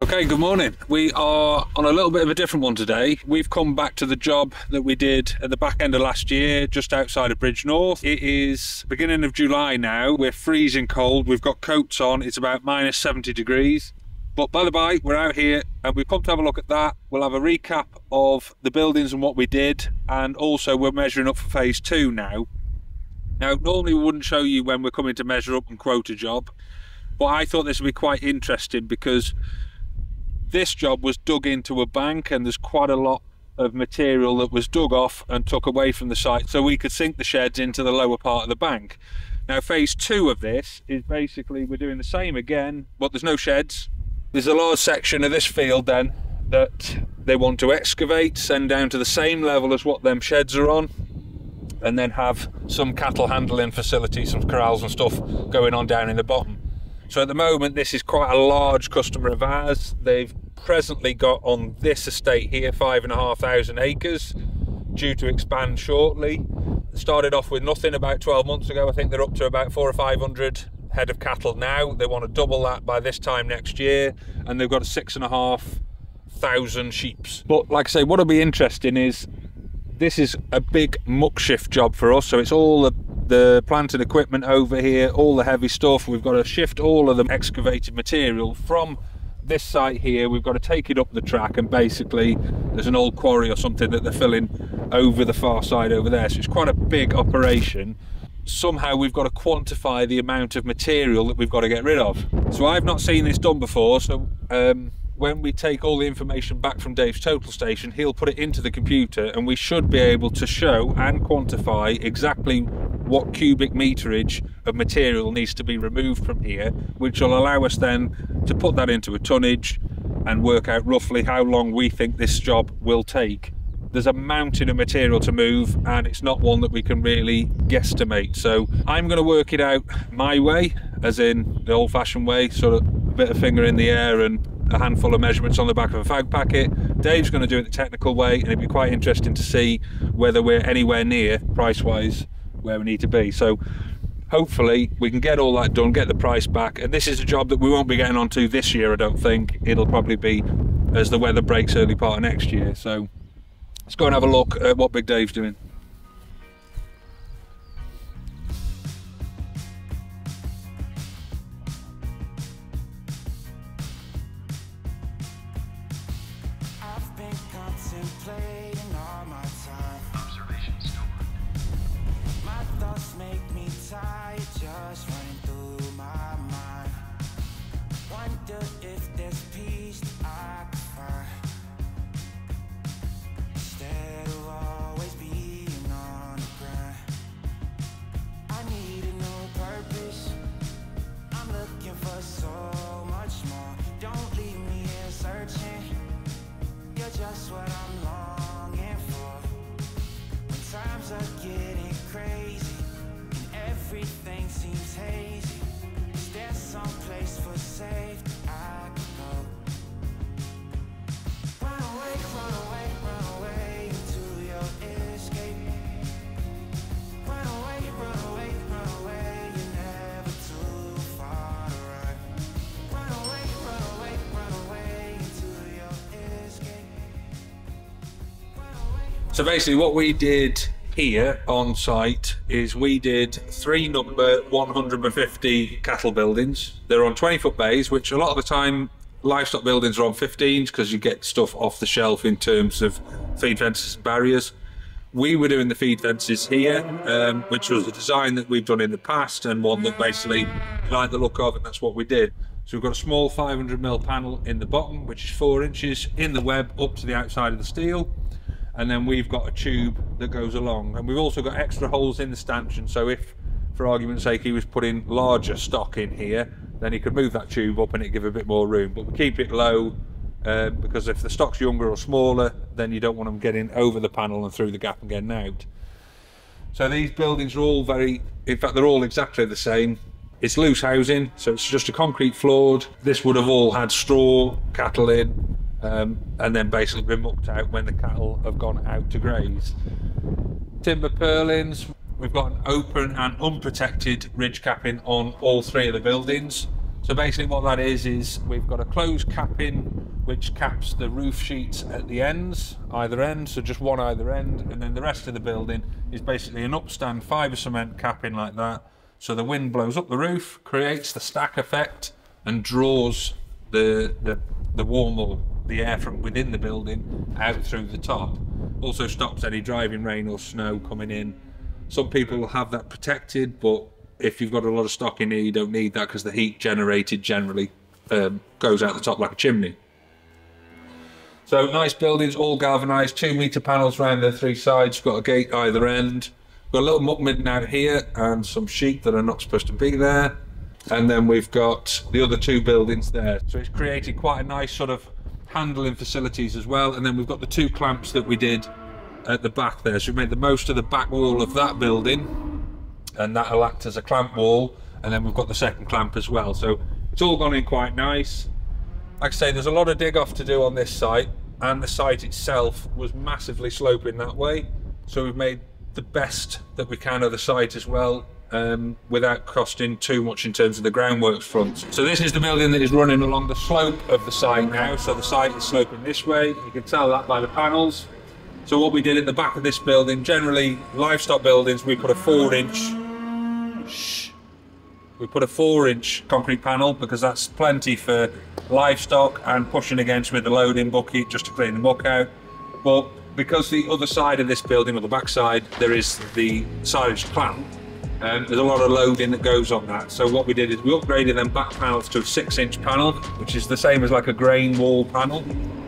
Okay, good morning. We are on a little bit of a different one today. We've come back to the job that we did at the back end of last year, just outside of Bridge North. It is beginning of July now. We're freezing cold. We've got coats on. It's about minus 70 degrees. But by the by, we're out here and we've come to have a look at that. We'll have a recap of the buildings and what we did. And also we're measuring up for phase 2 now. Now, normally we wouldn't show you when we're coming to measure up and quote a job. But I thought this would be quite interesting because this job was dug into a bank and there's quite a lot of material that was dug off and took away from the site so we could sink the sheds into the lower part of the bank. Now phase 2 of this is basically we're doing the same again, but there's no sheds. There's a large section of this field then that they want to excavate, send down to the same level as what them sheds are on, and then have some cattle handling facilities, some corrals and stuff going on down in the bottom. So at the moment, this is quite a large customer of ours. They've presently got on this estate here 5,500 acres, due to expand shortly. Started off with nothing about 12 months ago. I think they're up to about 400 or 500 head of cattle now. They want to double that by this time next year, and they've got 6,500 sheep. But like I say, what'll be interesting is this is a big muck shift job for us. So it's all the plant and equipment over here, all the heavy stuff. We've got to shift all of the excavated material from this site here. We've got to take it up the track, and basically there's an old quarry or something that they're filling over the far side over there. So it's quite a big operation. Somehow we've got to quantify the amount of material that we've got to get rid of. So I've not seen this done before. So when we take all the information back from Dave's total station, he'll put it into the computer and we should be able to show and quantify exactly what cubic meterage of material needs to be removed from here, which will allow us then to put that into a tonnage and work out roughly how long we think this job will take. There's a mountain of material to move and it's not one that we can really guesstimate. So I'm going to work it out my way, as in the old-fashioned way, sort of a bit of finger in the air and a handful of measurements on the back of a fag packet. Dave's going to do it the technical way, and it'd be quite interesting to see whether we're anywhere near price-wise where we need to be. So hopefully we can get all that done, get the price back, and this is a job that we won't be getting onto this year, I don't think. It'll probably be as the weather breaks early part of next year. So let's go and have a look at what Big Dave's doing. So basically what we did here on site is we did 3 number 150 cattle buildings. They're on 20-foot bays, which a lot of the time livestock buildings are on 15s because you get stuff off the shelf in terms of feed fences and barriers. We were doing the feed fences here, which was a design that we've done in the past and one that basically liked the look of, and that's what we did. So we've got a small 500mm panel in the bottom, which is 4 inches in the web up to the outside of the steel. And then we've got a tube that goes along, and we've also got extra holes in the stanchion, so if for argument's sake he was putting larger stock in here, then he could move that tube up and it'd give a bit more room. But we keep it low because if the stock's younger or smaller, then you don't want them getting over the panel and through the gap and getting out. So these buildings are all in fact they're all exactly the same. It's loose housing, so it's just a concrete floored. This would have all had straw, cattle in, and then basically been mucked out when the cattle have gone out to graze. Timber purlins, we've got an open and unprotected ridge capping on all 3 of the buildings. So basically what that is we've got a closed capping which caps the roof sheets at the ends, either end, so just one either end, and then the rest of the building is basically an upstand fibre cement capping like that, so the wind blows up the roof, creates the stack effect and draws the warm or the air from within the building out through the top. Also stops any driving rain or snow coming in. Some people will have that protected, but if you've got a lot of stock in here, you don't need that because the heat generated generally goes out the top like a chimney. So nice buildings, all galvanised, 2 metre panels around the 3 sides, got a gate either end. Got a little muckman out here and some sheep that are not supposed to be there. And then we've got the other 2 buildings there. So it's created quite a nice sort of handling facilities as well. And then we've got the 2 clamps that we did at the back there. So we made the most of the back wall of that building, and that'll act as a clamp wall. And then we've got the second clamp as well. So it's all gone in quite nice. Like I say, there's a lot of dig off to do on this site, and the site itself was massively sloping that way. So we've made the best that we can of the site as well, without costing too much in terms of the groundworks front. So this is the building that is running along the slope of the site now. So the site is sloping this way. You can tell that by the panels. So what we did at the back of this building, generally livestock buildings, we put a 4-inch concrete panel because that's plenty for livestock and pushing against with the loading bucket just to clean the muck out. But because the other side of this building, or the back side, there is the silage clamp, and there's a lot of loading that goes on that. So what we did is we upgraded them back panels to a 6-inch panel, which is the same as like a grain wall panel.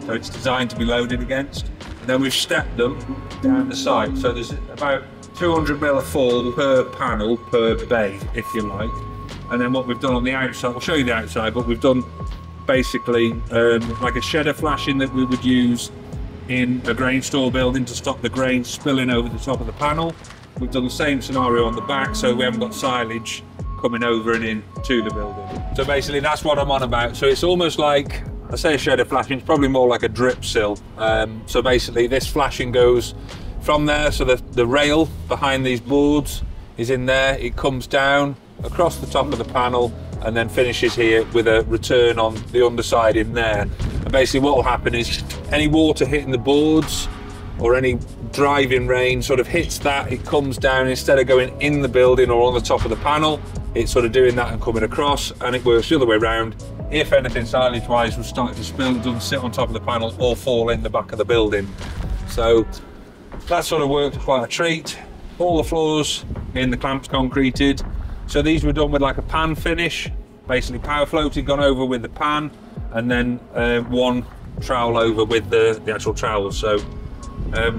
So it's designed to be loaded against. And then we've stepped them down the side. So there's about 200mm of fall per panel per bay, if you like. And then what we've done on the outside, I'll show you the outside, but we've done basically like a shedder flashing that we would use in a grain store building to stop the grain spilling over the top of the panel. We've done the same scenario on the back, so we haven't got silage coming over and in to the building. So basically that's what I'm on about. So it's almost like, I say a shedder flashing, it's probably more like a drip sill. So basically this flashing goes from there, so the rail behind these boards is in there, it comes down across the top of the panel and then finishes here with a return on the underside in there. And basically what will happen is any water hitting the boards or any driving rain sort of hits that, it comes down, instead of going in the building or on the top of the panel, it's sort of doing that and coming across, and it works the other way around. If anything silage wise was starting to spill, it doesn't sit on top of the panel or fall in the back of the building. So that sort of worked quite a treat. All the floors in the clamps concreted. So these were done with like a pan finish, basically power floated, gone over with the pan, and then one trowel over with the actual trowel. So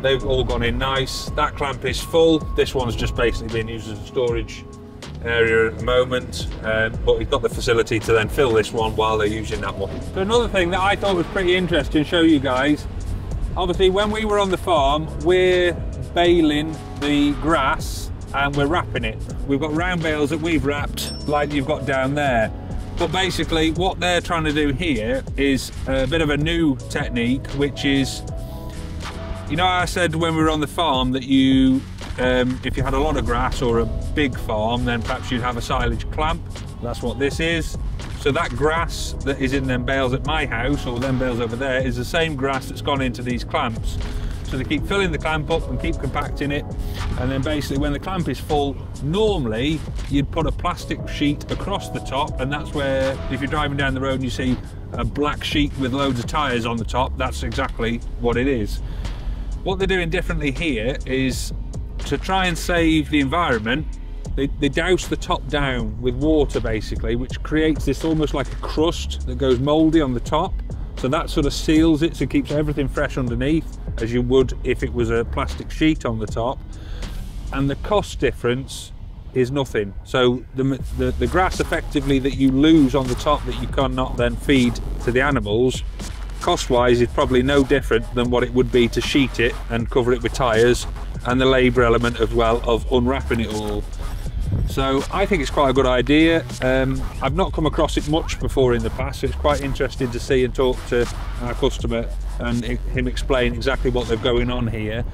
they've all gone in nice. That clamp is full. This one's just basically being used as a storage area at the moment, but we've got the facility to then fill this one while they're using that one. So another thing that I thought was pretty interesting to show you guys, obviously when we were on the farm, we're baling the grass and we're wrapping it. We've got round bales that we've wrapped like you've got down there. But basically what they're trying to do here is a bit of a new technique, which is, you know, I said when we were on the farm that you, if you had a lot of grass or a big farm, then perhaps you'd have a silage clamp. That's what this is. So that grass that is in them bales at my house, or them bales over there, is the same grass that's gone into these clamps. So they keep filling the clamp up and keep compacting it, and then basically when the clamp is full, normally you'd put a plastic sheet across the top, and that's where, if you're driving down the road and you see a black sheet with loads of tyres on the top, that's exactly what it is. What they're doing differently here is, to try and save the environment, they douse the top down with water basically, which creates this almost like a crust that goes mouldy on the top. So that sort of seals it, so it keeps everything fresh underneath, as you would if it was a plastic sheet on the top. And the cost difference is nothing. So the grass effectively that you lose on the top that you cannot then feed to the animals, cost-wise is probably no different than what it would be to sheet it and cover it with tyres, and the labour element as well of unwrapping it all. So I think it's quite a good idea. I've not come across it much before in the past, so it's quite interesting to see and talk to our customer and him explain exactly what they're going on here.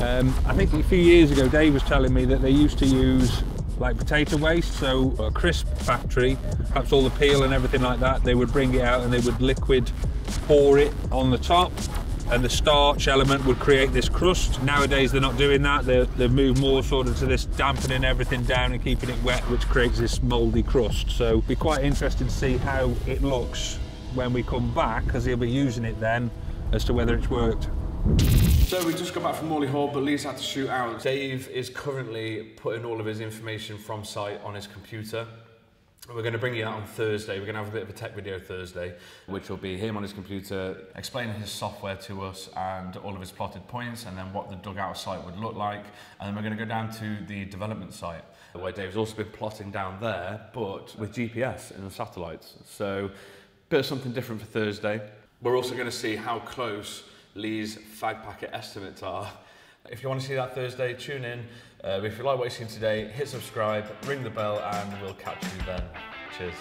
I think a few years ago Dave was telling me that they used to use like potato waste. So a crisp factory, perhaps all the peel and everything like that, they would bring it out and they would liquid pour it on the top, and the starch element would create this crust. Nowadays they're not doing that. They've moved more sort of to this dampening everything down and keeping it wet, which creates this mouldy crust. So it'll be quite interesting to see how it looks when we come back, because he'll be using it then, as to whether it's worked. So we just got back from Morley Hall, but Lee's had to shoot out. Dave is currently putting all of his information from site on his computer. We're going to bring you out on Thursday. We're going to have a bit of a tech video Thursday, which will be him on his computer explaining his software to us and all of his plotted points, and then what the dugout site would look like. And then we're going to go down to the development site, where Dave's also been plotting down there, but with GPS and the satellites. So a bit of something different for Thursday. We're also going to see how close Lee's fag packet estimates are. If you want to see that Thursday, tune in. If you like what you've seen today, hit subscribe, ring the bell, and we'll catch you then. Cheers.